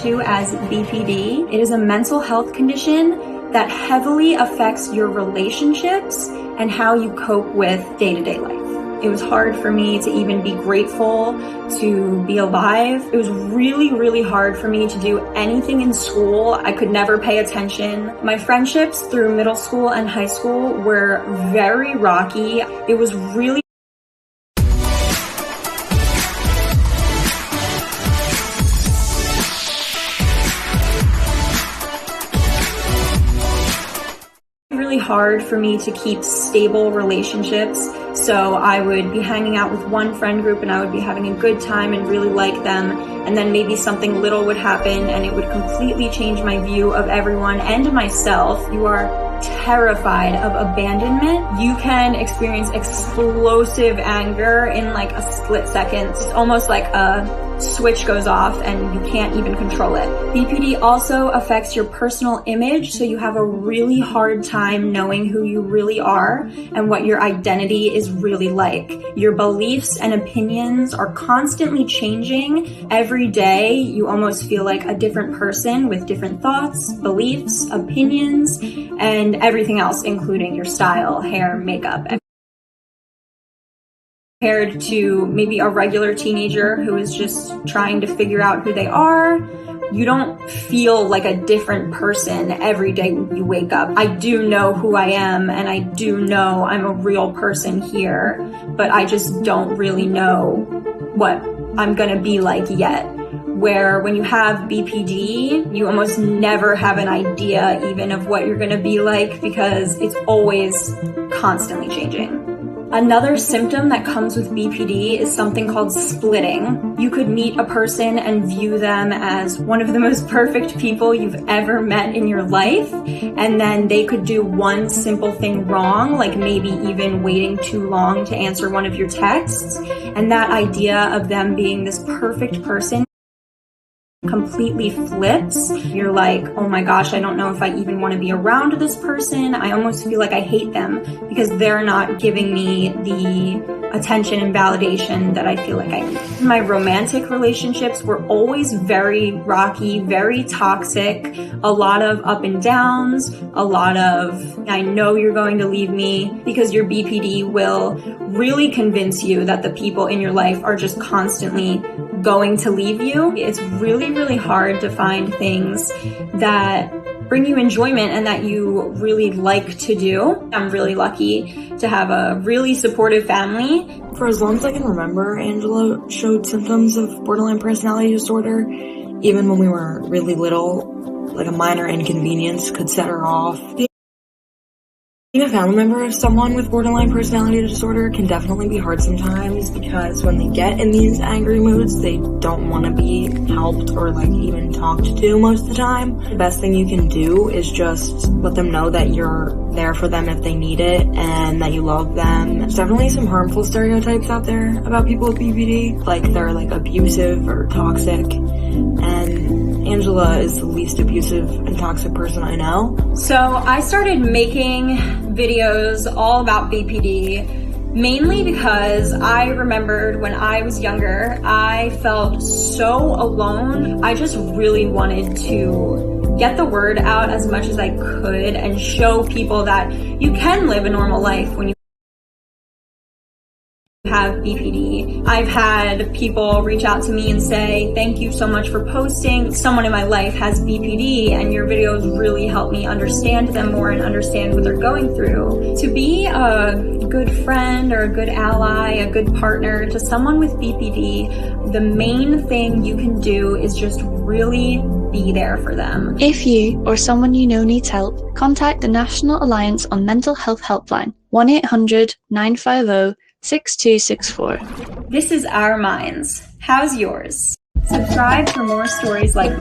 to as BPD. It is a mental health condition that heavily affects your relationships and how you cope with day-to-day life. It was hard for me to even be grateful to be alive. It was really, really hard for me to do anything in school. I could never pay attention. My friendships through middle school and high school were very rocky. It was really hard for me to keep stable relationships. So I would be hanging out with one friend group and I would be having a good time and really like them, and then maybe something little would happen and it would completely change my view of everyone and myself. You are terrified of abandonment. You can experience explosive anger in like a split second. It's almost like a switch goes off and you can't even control it. BPD also affects your personal image, so you have a really hard time knowing who you really are and what your identity is really like. Your beliefs and opinions are constantly changing. Every day you almost feel like a different person with different thoughts, beliefs, opinions, and everything else, including your style, hair, makeup. Compared to maybe a regular teenager who is just trying to figure out who they are, you don't feel like a different person every day you wake up. I do know who I am and I do know I'm a real person here, but I just don't really know what I'm gonna be like yet. Where when you have BPD, you almost never have an idea even of what you're gonna be like because it's always constantly changing. Another symptom that comes with BPD is something called splitting. You could meet a person and view them as one of the most perfect people you've ever met in your life, and then they could do one simple thing wrong, like maybe even waiting too long to answer one of your texts, and that idea of them being this perfect person completely flips. You're like, oh my gosh, I don't know if I even want to be around this person. I almost feel like I hate them because they're not giving me the attention and validation that I feel like I need. My romantic relationships were always very rocky, very toxic, a lot of up and downs, a lot of, I know you're going to leave me, because your BPD will really convince you that the people in your life are just constantly going to leave you. It's really, really hard to find things that bring you enjoyment and that you really like to do. I'm really lucky to have a really supportive family. For as long as I can remember, Angela showed symptoms of borderline personality disorder. Even when we were really little, like a minor inconvenience could set her off. Being a family member of someone with borderline personality disorder can definitely be hard sometimes because when they get in these angry moods, they don't want to be helped or like even talked to most of the time. The best thing you can do is just let them know that you're there for them if they need it and that you love them. There's definitely some harmful stereotypes out there about people with BPD, like they're like abusive or toxic, and Angela is the least abusive and toxic person I know. So I started making videos all about BPD mainly because I remembered when I was younger, I felt so alone. I just really wanted to get the word out as much as I could and show people that you can live a normal life when you have BPD. I've had people reach out to me and say, thank you so much for posting. Someone in my life has BPD and your videos really help me understand them more and understand what they're going through. To be a good friend or a good ally, a good partner to someone with BPD, the main thing you can do is just really be there for them. If you or someone you know needs help, contact the National Alliance on Mental Health Helpline, 1-800-950-6264. This is our Minds. How's yours? Subscribe for more stories like